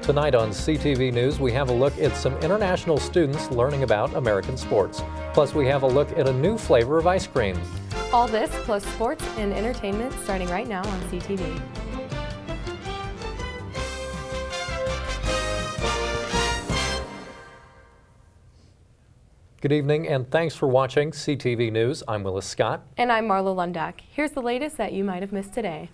Tonight on CTV News, we have a look at some international students learning about American sports. Plus, we have a look at a new flavor of ice cream. All this plus sports and entertainment starting right now on CTV. Good evening and thanks for watching CTV News. I'm Willis Scott. And I'm Marlo Lundak. Here's the latest that you might have missed today.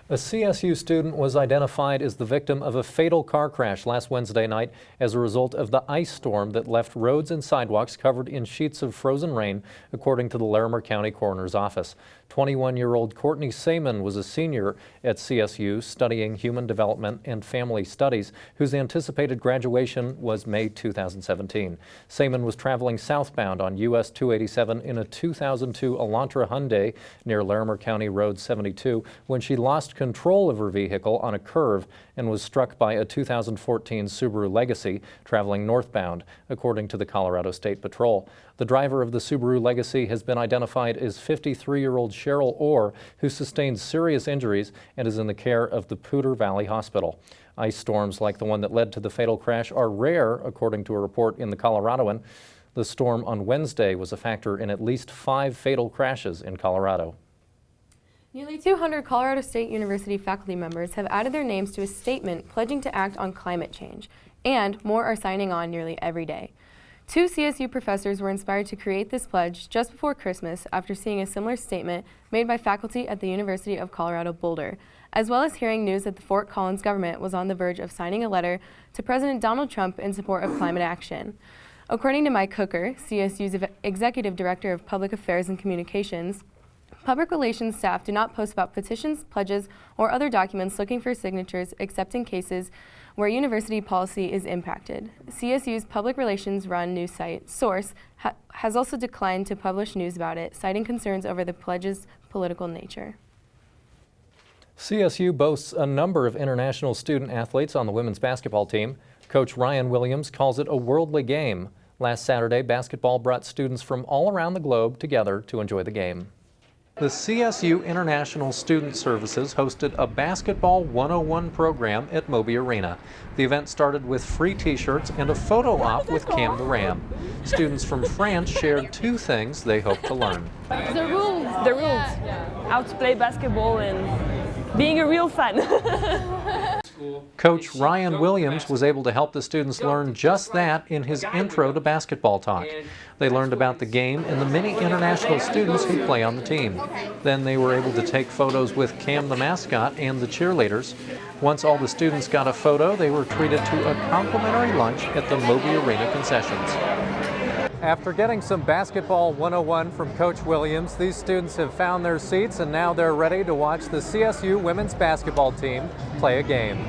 A CSU student was identified as the victim of a fatal car crash last Wednesday night as a result of the ice storm that left roads and sidewalks covered in sheets of frozen rain, according to the Larimer County Coroner's Office. 21-year-old Courtney Cymes was a senior at CSU studying human development and family studies, whose anticipated graduation was May 2017. Cymes was traveling southbound on US 287 in a 2002 Elantra Hyundai near Larimer County Road 72 when she lost control of her vehicle on a curve and was struck by a 2014 Subaru Legacy traveling northbound, according to the Colorado State Patrol. The driver of the Subaru Legacy has been identified as 53-year-old Cheryl Orr, who sustained serious injuries and is in the care of the Poudre Valley Hospital. Ice storms like the one that led to the fatal crash are rare, according to a report in the Coloradoan. The storm on Wednesday was a factor in at least 5 fatal crashes in Colorado. Nearly 200 Colorado State University faculty members have added their names to a statement pledging to act on climate change, and more are signing on nearly every day. 2 CSU professors were inspired to create this pledge just before Christmas after seeing a similar statement made by faculty at the University of Colorado Boulder, as well as hearing news that the Fort Collins government was on the verge of signing a letter to President Donald Trump in support of climate action. According to Mike Hooker, CSU's Executive Director of Public Affairs and Communications, public relations staff do not post about petitions, pledges, or other documents looking for signatures except in cases where university policy is impacted. CSU's public relations run news site, Source, has also declined to publish news about it, citing concerns over the pledge's political nature. CSU boasts a number of international student athletes on the women's basketball team. Coach Ryan Williams calls it a worldly game. Last Saturday, basketball brought students from all around the globe together to enjoy the game. The CSU International Student Services hosted a Basketball 101 program at Moby Arena. The event started with free t-shirts and a photo op with Cam the Ram. Students from France shared 2 things they hope to learn. The rules. How to play basketball and being a real fan. Coach Ryan Williams was able to help the students learn just that in his intro to basketball talk. They learned about the game and the many international students who play on the team. Then they were able to take photos with Cam the mascot and the cheerleaders. Once all the students got a photo, they were treated to a complimentary lunch at the Moby Arena concessions. After getting some Basketball 101 from Coach Williams, these students have found their seats and now they're ready to watch the CSU women's basketball team play a game.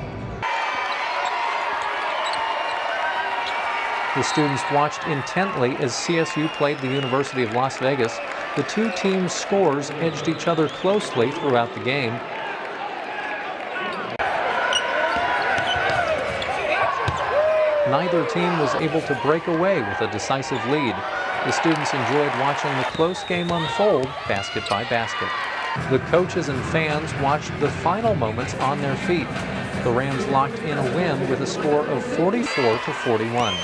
The students watched intently as CSU played the University of Las Vegas. The 2 teams' scores edged each other closely throughout the game. Neither team was able to break away with a decisive lead. The students enjoyed watching the close game unfold, basket by basket. The coaches and fans watched the final moments on their feet. The Rams locked in a win with a score of 44-41.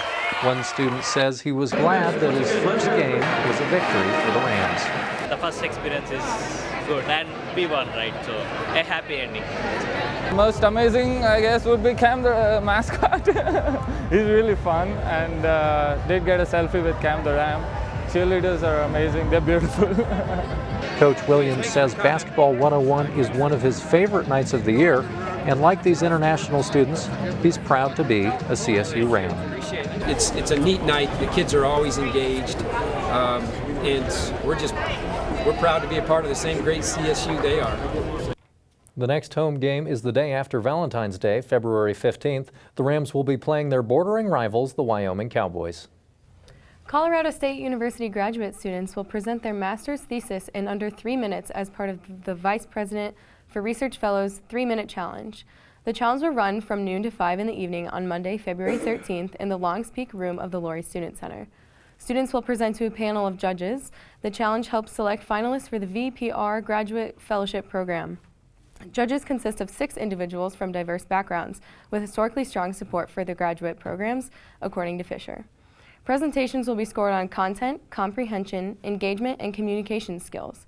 One student says he was glad that his first game was a victory for the Rams. The first experience is good and we won, right? So a happy ending. Most amazing, I guess, would be Cam the mascot. He's really fun and did get a selfie with Cam the Ram. Cheerleaders are amazing, they're beautiful. Coach Williams says Basketball 101 is one of his favorite nights of the year, and like these international students, he's proud to be a CSU Ram. It's a neat night. The kids are always engaged, and we're proud to be a part of the same great CSU they are. The next home game is the day after Valentine's Day, February 15th. The Rams will be playing their bordering rivals, the Wyoming Cowboys. Colorado State University graduate students will present their master's thesis in under 3 minutes as part of the Vice President for Research Fellows 3-Minute Challenge. The challenge will run from noon to 5 in the evening on Monday, February 13th in the Longs Peak room of the Laurie Student Center. Students will present to a panel of judges. The challenge helps select finalists for the VPR Graduate Fellowship Program. Judges consist of 6 individuals from diverse backgrounds with historically strong support for their graduate programs, according to Fisher. Presentations will be scored on content, comprehension, engagement, and communication skills.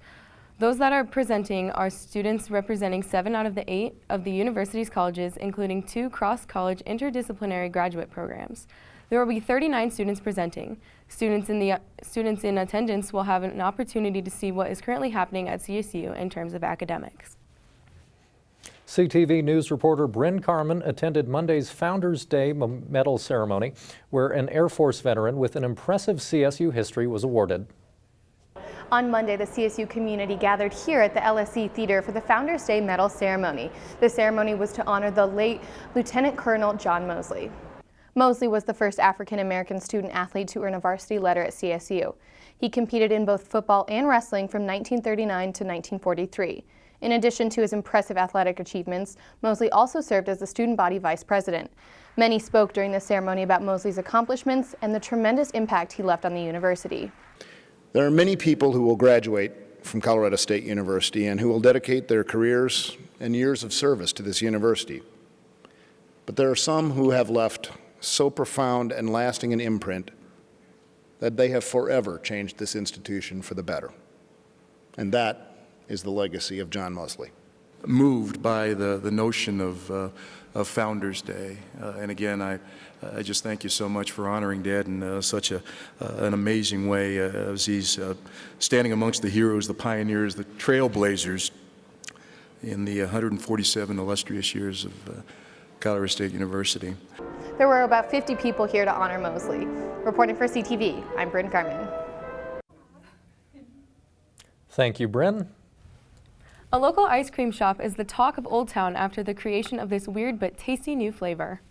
Those that are presenting are students representing 7 out of the 8 of the university's colleges, including 2 cross-college interdisciplinary graduate programs. There will be 39 students presenting. Students in attendance will have an opportunity to see what is currently happening at CSU in terms of academics. CTV News reporter Bryn Carmen attended Monday's Founders Day medal ceremony, where an Air Force veteran with an impressive CSU history was awarded. On Monday, the CSU community gathered here at the LSE Theater for the Founders Day medal ceremony. The ceremony was to honor the late Lieutenant Colonel John Mosley. Mosley was the first African-American student athlete to earn a varsity letter at CSU. He competed in both football and wrestling from 1939 to 1943. In addition to his impressive athletic achievements, Mosley also served as the student body vice president. Many spoke during the ceremony about Mosley's accomplishments and the tremendous impact he left on the university. There are many people who will graduate from Colorado State University and who will dedicate their careers and years of service to this university. But there are some who have left so profound and lasting an imprint that they have forever changed this institution for the better. And that is the legacy of John Mosley. Moved by the notion of Founders Day. And again, I just thank you so much for honoring Dad in such an amazing way as he's standing amongst the heroes, the pioneers, the trailblazers in the 147 illustrious years of Colorado State University. There were about 50 people here to honor Mosley. Reporting for CTV, I'm Bryn Carmen. Thank you, Bryn. A local ice cream shop is the talk of Old Town after the creation of this weird but tasty new flavor.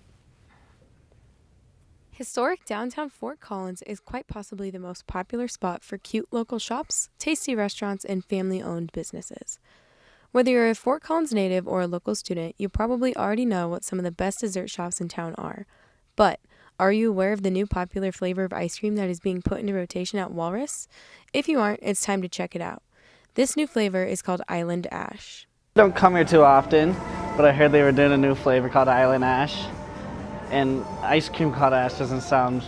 Historic downtown Fort Collins is quite possibly the most popular spot for cute local shops, tasty restaurants, and family-owned businesses. Whether you're a Fort Collins native or a local student, you probably already know what some of the best dessert shops in town are. But are you aware of the new popular flavor of ice cream that is being put into rotation at Walrus? If you aren't, it's time to check it out. This new flavor is called Island Ash. I don't come here too often, but I heard they were doing a new flavor called Island Ash. And ice cream called Ash doesn't sound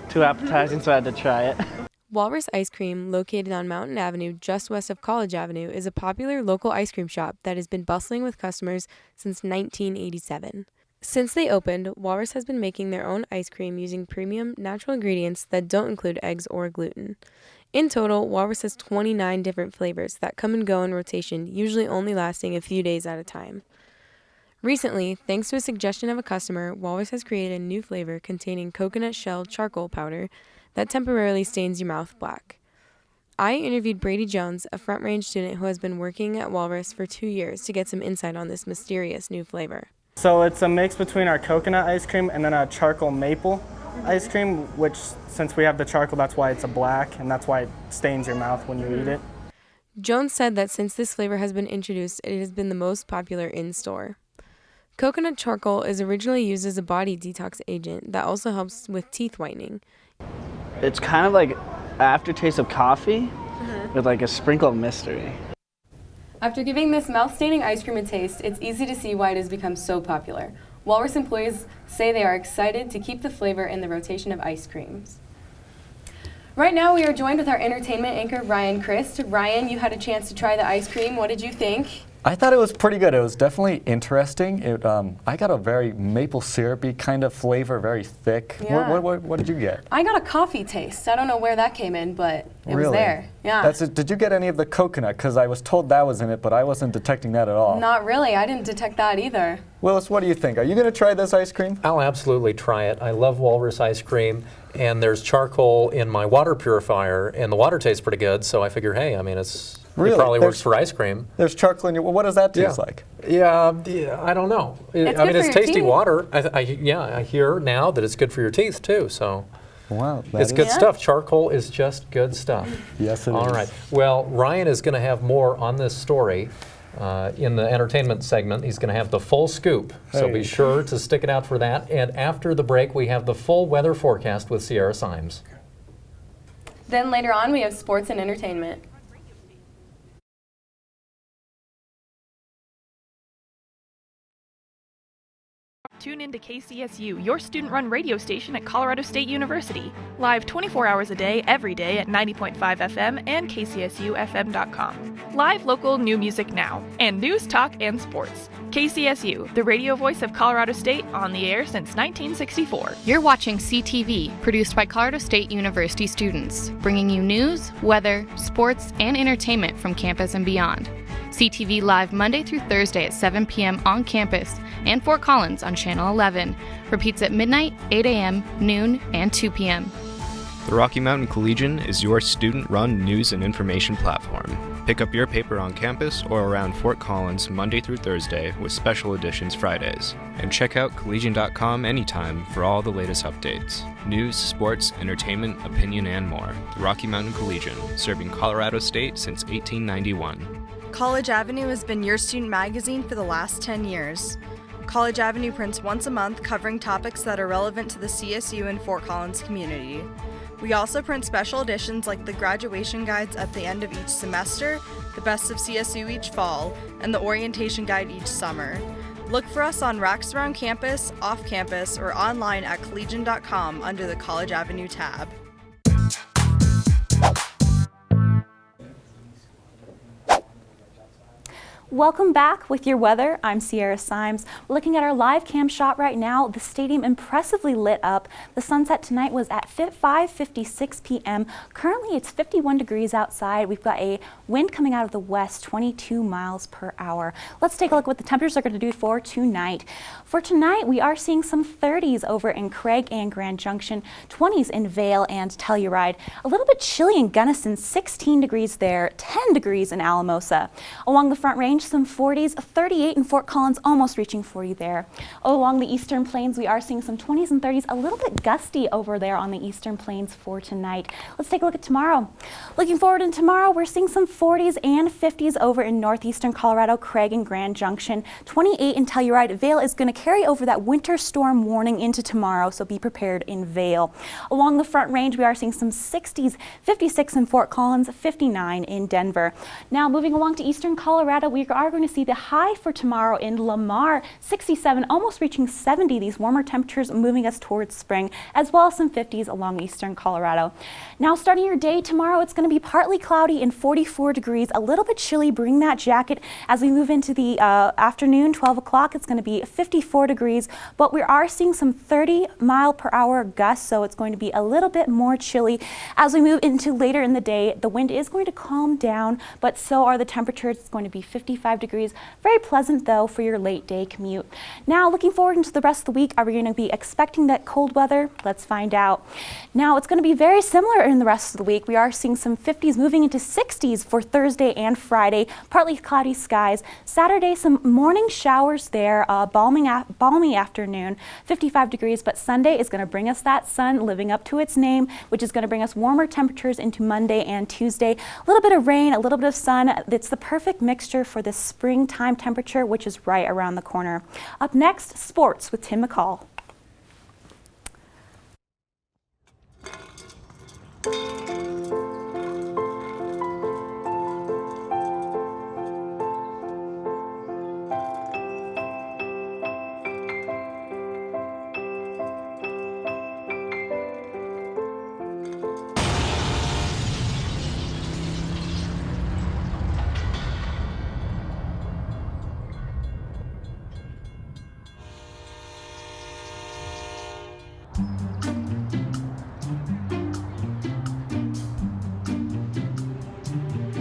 too appetizing, so I had to try it. Walrus Ice Cream, located on Mountain Avenue just west of College Avenue, is a popular local ice cream shop that has been bustling with customers since 1987. Since they opened, Walrus has been making their own ice cream using premium natural ingredients that don't include eggs or gluten. In total, Walrus has 29 different flavors that come and go in rotation, usually only lasting a few days at a time. Recently, thanks to a suggestion of a customer, Walrus has created a new flavor containing coconut shell charcoal powder that temporarily stains your mouth black. I interviewed Brady Jones, a Front Range student who has been working at Walrus for 2 years, to get some insight on this mysterious new flavor. So it's a mix between our coconut ice cream and then a charcoal maple ice cream, which since we have the charcoal, that's why it's a black, and that's why it stains your mouth when you eat it. Jones said that since this flavor has been introduced, it has been the most popular in-store. Coconut charcoal is originally used as a body detox agent that also helps with teeth whitening. It's kind of like aftertaste of coffee with like a sprinkle of mystery. After giving this mouth-staining ice cream a taste, it's easy to see why it has become so popular. Walrus employees say they are excited to keep the flavor in the rotation of ice creams. Right now we are joined with our entertainment anchor, Ryan Crist. Ryan, you had a chance to try the ice cream. What did you think? I thought it was pretty good. It was definitely interesting. I got a very maple syrupy kind of flavor, very thick. Yeah. What did you get? I got a coffee taste. I don't know where that came in, but it Really? was there. Yeah. That's it. Did you get any of the coconut? Because I was told that was in it, but I wasn't detecting that at all. Not really. I didn't detect that either. Willis, what do you think? Are you going to try this ice cream? I'll absolutely try it. I love Walrus ice cream, and there's charcoal in my water purifier, and the water tastes pretty good, so I figure, hey, I mean, it probably works for ice cream. There's charcoal in your, well, what does that taste like? Yeah, I don't know. It's tasty teeth. water. I hear now that it's good for your teeth, too, so. Wow. It's good stuff. Charcoal is just good stuff. Yes, it is. All right. Well, Ryan is going to have more on this story in the entertainment segment. He's going to have the full scoop, so be sure to stick it out for that. And after the break, we have the full weather forecast with Sierra Cymes. Then later on, we have sports and entertainment. Tune in to KCSU, your student-run radio station at Colorado State University. Live 24 hours a day, every day at 90.5 FM and kcsufm.com. Live local new music now, and news, talk, and sports. KCSU, the radio voice of Colorado State, on the air since 1964. You're watching CTV, produced by Colorado State University students, bringing you news, weather, sports, and entertainment from campus and beyond. CTV live Monday through Thursday at 7 p.m. on campus and Fort Collins on Channel 11. Repeats at midnight, 8 a.m., noon, and 2 p.m. The Rocky Mountain Collegian is your student-run news and information platform. Pick up your paper on campus or around Fort Collins Monday through Thursday with special editions Fridays. And check out collegian.com anytime for all the latest updates. News, sports, entertainment, opinion, and more. The Rocky Mountain Collegian, serving Colorado State since 1891. College Avenue has been your student magazine for the last 10 years. College Avenue prints once a month covering topics that are relevant to the CSU and Fort Collins community. We also print special editions like the graduation guides at the end of each semester, the best of CSU each fall, and the orientation guide each summer. Look for us on racks around campus, off campus, or online at collegian.com under the College Avenue tab. Welcome back with your weather. I'm Sierra Cymes. Looking at our live cam shot right now, the stadium impressively lit up. The sunset tonight was at 5:56 p.m. Currently it's 51 degrees outside. We've got a wind coming out of the west, 22 miles per hour. Let's take a look at what the temperatures are going to do for tonight. For tonight, we are seeing some 30s over in Craig and Grand Junction, 20s in Vail and Telluride. A little bit chilly in Gunnison, 16 degrees there, 10 degrees in Alamosa. Along the Front Range, some 40s, 38 in Fort Collins, almost reaching 40 there. Along the Eastern Plains, we are seeing some 20s and 30s, a little bit gusty over there on the Eastern Plains for tonight. Let's take a look at tomorrow. Looking forward to tomorrow, we're seeing some 40s and 50s over in northeastern Colorado, Craig and Grand Junction. 28 in Telluride. Vail is going to carry over that winter storm warning into tomorrow, so be prepared in Vail. Along the Front Range, we are seeing some 60s, 56 in Fort Collins, 59 in Denver. Now moving along to eastern Colorado, we are going to see the high for tomorrow in Lamar, 67, almost reaching 70. These warmer temperatures moving us towards spring, as well as some 50s along eastern Colorado. Now starting your day tomorrow, it's going to be partly cloudy and 44 degrees, a little bit chilly. Bring that jacket. As we move into the afternoon, 12 o'clock, it's going to be 54 degrees, but we are seeing some 30-mile-per-hour gusts, so it's going to be a little bit more chilly. As we move into later in the day, the wind is going to calm down, but so are the temperatures. It's going to be 55 degrees. Very pleasant though for your late day commute. Now looking forward into the rest of the week, are we going to be expecting that cold weather? Let's find out. Now it's going to be very similar in the rest of the week. We are seeing some 50s moving into 60s for Thursday and Friday, partly cloudy skies. Saturday, some morning showers there, balmy afternoon, 55 degrees, but Sunday is going to bring us that sun living up to its name, which is going to bring us warmer temperatures into Monday and Tuesday. A little bit of rain, a little bit of sun. It's the perfect mixture for this springtime temperature, which is right around the corner. Up next, sports with Tim McCall.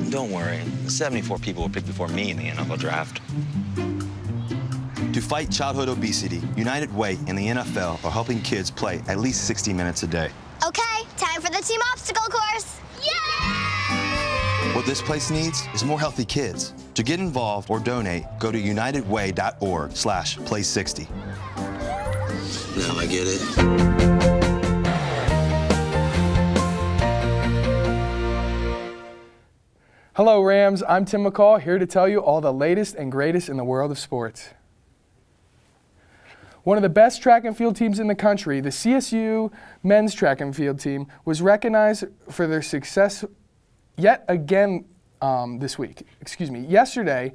Don't worry, 74 people were picked before me in the NFL draft. To fight childhood obesity, United Way and the NFL are helping kids play at least 60 minutes a day. Okay, time for the team obstacle course. Yay! What this place needs is more healthy kids. To get involved or donate, go to unitedway.org/play60. Now I get it. Hello Rams, I'm Tim McCall, here to tell you all the latest and greatest in the world of sports. One of the best track and field teams in the country, the CSU men's track and field team, was recognized for their success yet again this week. Yesterday,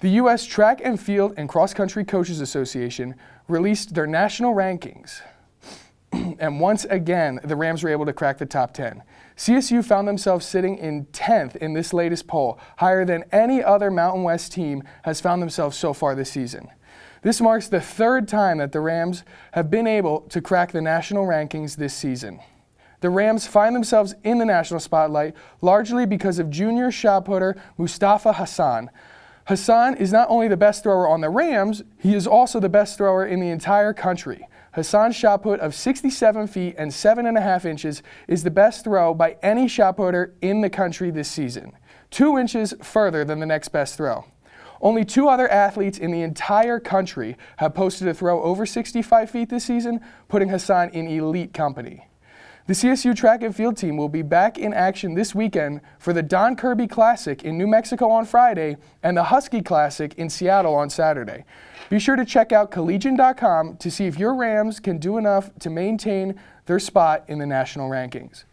the U.S. Track and Field and Cross Country Coaches Association released their national rankings. And once again, the Rams were able to crack the top 10. CSU found themselves sitting in 10th in this latest poll, higher than any other Mountain West team has found themselves so far this season. This marks the third time that the Rams have been able to crack the national rankings this season. The Rams find themselves in the national spotlight largely because of junior shot putter Mustafa Hassan. Hassan is not only the best thrower on the Rams, he is also the best thrower in the entire country. Hassan's shot put of 67 feet and 7.5 inches is the best throw by any shot putter in the country this season, 2 inches further than the next best throw. Only 2 other athletes in the entire country have posted a throw over 65 feet this season, putting Hassan in elite company. The CSU track and field team will be back in action this weekend for the Don Kirby Classic in New Mexico on Friday and the Husky Classic in Seattle on Saturday. Be sure to check out collegian.com to see if your Rams can do enough to maintain their spot in the national rankings.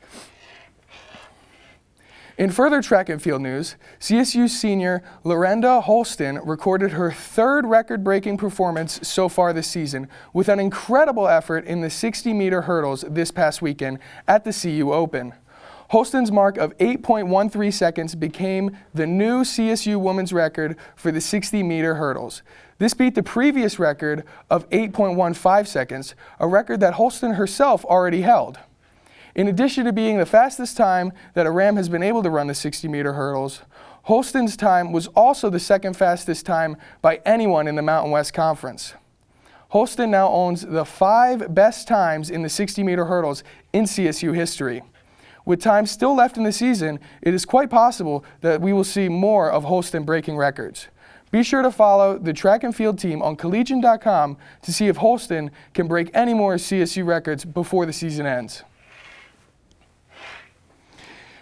In further track and field news, CSU senior Lorenda Holston recorded her 3rd record-breaking performance so far this season with an incredible effort in the 60-meter hurdles this past weekend at the CU Open. Holston's mark of 8.13 seconds became the new CSU women's record for the 60-meter hurdles. This beat the previous record of 8.15 seconds, a record that Holston herself already held. In addition to being the fastest time that a Ram has been able to run the 60-meter hurdles, Holston's time was also the 2nd fastest time by anyone in the Mountain West Conference. Holston now owns the 5 best times in the 60-meter hurdles in CSU history. With time still left in the season, it is quite possible that we will see more of Holston breaking records. Be sure to follow the track and field team on collegian.com to see if Holston can break any more CSU records before the season ends.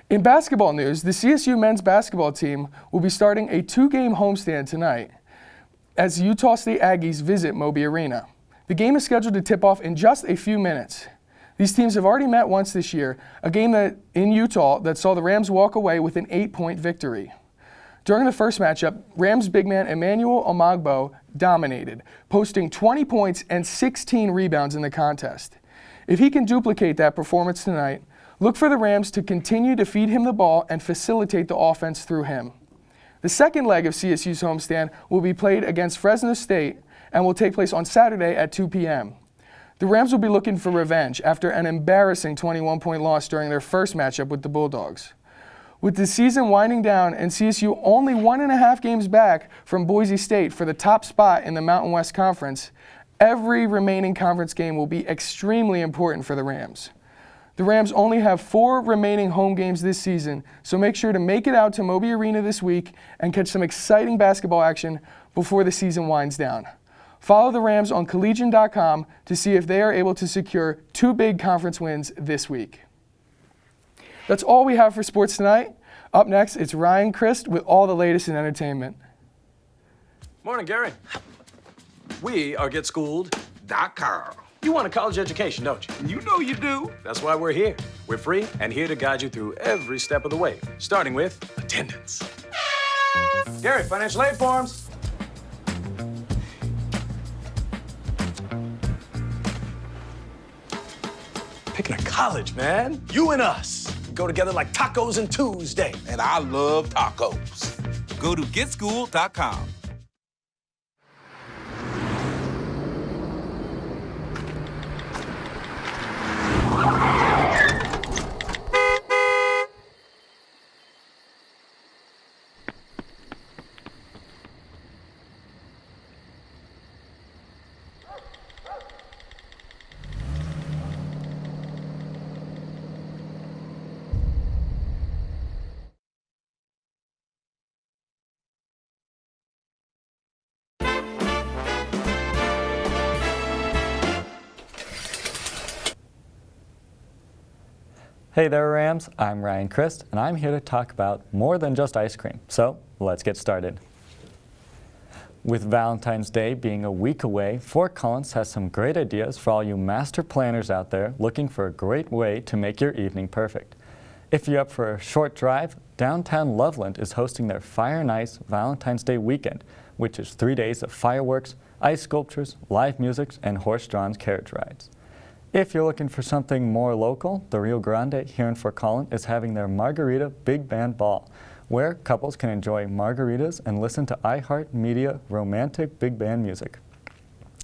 In basketball news, the CSU men's basketball team will be starting a 2-game homestand tonight as Utah State Aggies visit Moby Arena. The game is scheduled to tip off in just a few minutes. These teams have already met once this year, a game in Utah that saw the Rams walk away with an 8-point victory. During the first matchup, Rams big man Emmanuel Omagbo dominated, posting 20 points and 16 rebounds in the contest. If he can duplicate that performance tonight, look for the Rams to continue to feed him the ball and facilitate the offense through him. The second leg of CSU's homestand will be played against Fresno State and will take place on Saturday at 2 p.m. The Rams will be looking for revenge after an embarrassing 21-point loss during their first matchup with the Bulldogs. With the season winding down and CSU only 1.5 games back from Boise State for the top spot in the Mountain West Conference, every remaining conference game will be extremely important for the Rams. The Rams only have 4 remaining home games this season, so make sure to make it out to Moby Arena this week and catch some exciting basketball action before the season winds down. Follow the Rams on collegian.com to see if they are able to secure 2 big conference wins this week. That's all we have for sports tonight. Up next, it's Ryan Crist with all the latest in entertainment. Morning, Gary. We are GetSchooled.com. You want a college education, don't you? You know you do. That's why we're here. We're free and here to guide you through every step of the way, starting with attendance. Gary, financial aid forms. Picking a college, man. You and us. We go together like tacos and Tuesday. And I love tacos. Go to GetSchooled.com. Hey there, Rams. I'm Ryan Crist, and I'm here to talk about more than just ice cream. So let's get started. With Valentine's Day being a week away, Fort Collins has some great ideas for all you master planners out there looking for a great way to make your evening perfect. If you're up for a short drive, downtown Loveland is hosting their Fire and Ice Valentine's Day weekend, which is 3 days of fireworks, ice sculptures, live music, and horse-drawn carriage rides. If you're looking for something more local, the Rio Grande here in Fort Collins is having their Margarita Big Band Ball, where couples can enjoy margaritas and listen to iHeartMedia romantic big band music.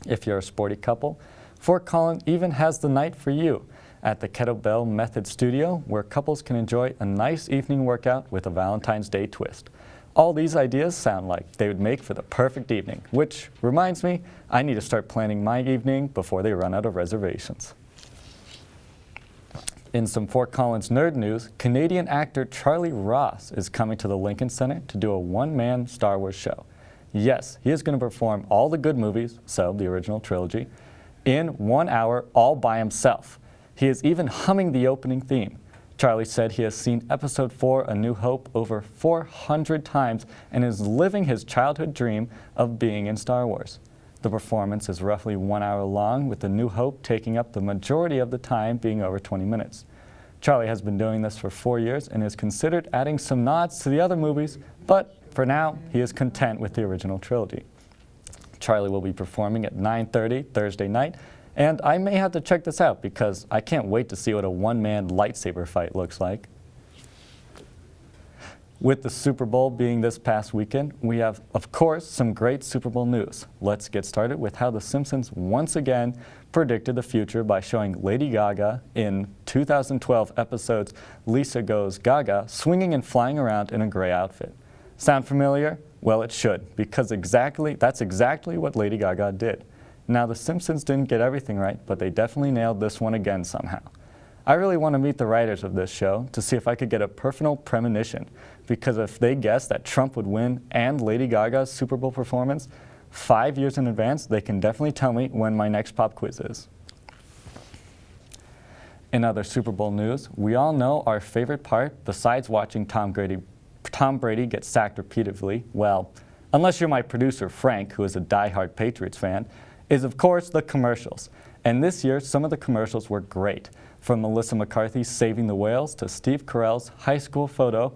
If you're a sporty couple, Fort Collins even has the night for you at the Kettlebell Method Studio, where couples can enjoy a nice evening workout with a Valentine's Day twist. All these ideas sound like they would make for the perfect evening, which reminds me, I need to start planning my evening before they run out of reservations. In some Fort Collins nerd news, Canadian actor Charlie Ross is coming to the Lincoln Center to do a one-man Star Wars show. Yes, he is going to perform all the good movies, so the original trilogy, in 1 hour all by himself. He is even humming the opening theme. Charlie said he has seen Episode 4, A New Hope, over 400 times and is living his childhood dream of being in Star Wars. The performance is roughly 1 hour long, with A New Hope taking up the majority of the time, being over 20 minutes. Charlie has been doing this for 4 years and is considered adding some nods to the other movies, but for now, he is content with the original trilogy. Charlie will be performing at 9:30 Thursday night, and I may have to check this out because I can't wait to see what a one-man lightsaber fight looks like. With the Super Bowl being this past weekend, we have, of course, some great Super Bowl news. Let's get started with how The Simpsons once again predicted the future by showing Lady Gaga in 2012 episodes Lisa Goes Gaga swinging and flying around in a gray outfit. Sound familiar? Well, it should, because that's exactly what Lady Gaga did. Now, The Simpsons didn't get everything right, but they definitely nailed this one again somehow. I really want to meet the writers of this show to see if I could get a personal premonition, because if they guessed that Trump would win and Lady Gaga's Super Bowl performance 5 years in advance, they can definitely tell me when my next pop quiz is. In other Super Bowl news, we all know our favorite part, besides watching Tom Brady get sacked repeatedly, well, unless you're my producer Frank, who is a diehard Patriots fan, is of course the commercials. And this year, some of the commercials were great. From Melissa McCarthy's Saving the Whales to Steve Carell's high school photo,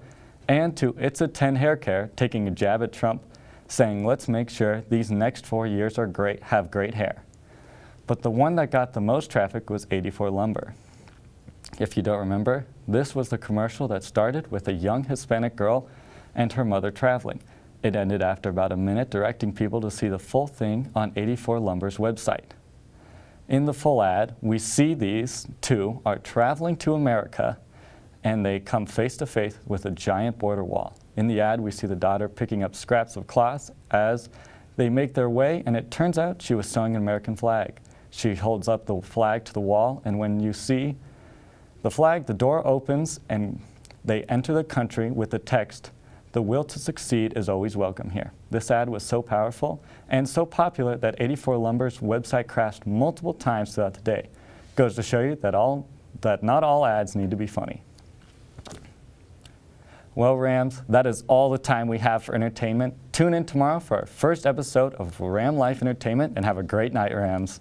and to It's a 10 Hair Care taking a jab at Trump, saying let's make sure these next 4 years are have great hair. But the one that got the most traffic was 84 Lumber. If you don't remember, this was the commercial that started with a young Hispanic girl and her mother traveling. It ended after about a minute, directing people to see the full thing on 84 Lumber's website. In the full ad, we see these two are traveling to America, and they come face to face with a giant border wall. In the ad, we see the daughter picking up scraps of cloth as they make their way, and it turns out she was sewing an American flag. She holds up the flag to the wall, and when you see the flag, the door opens, and they enter the country with the text, "The will to succeed is always welcome here." This ad was so powerful and so popular that 84 Lumber's website crashed multiple times throughout the day. Goes to show you that not all ads need to be funny. Well, Rams, that is all the time we have for entertainment. Tune in tomorrow for our first episode of Ram Life Entertainment, and have a great night, Rams.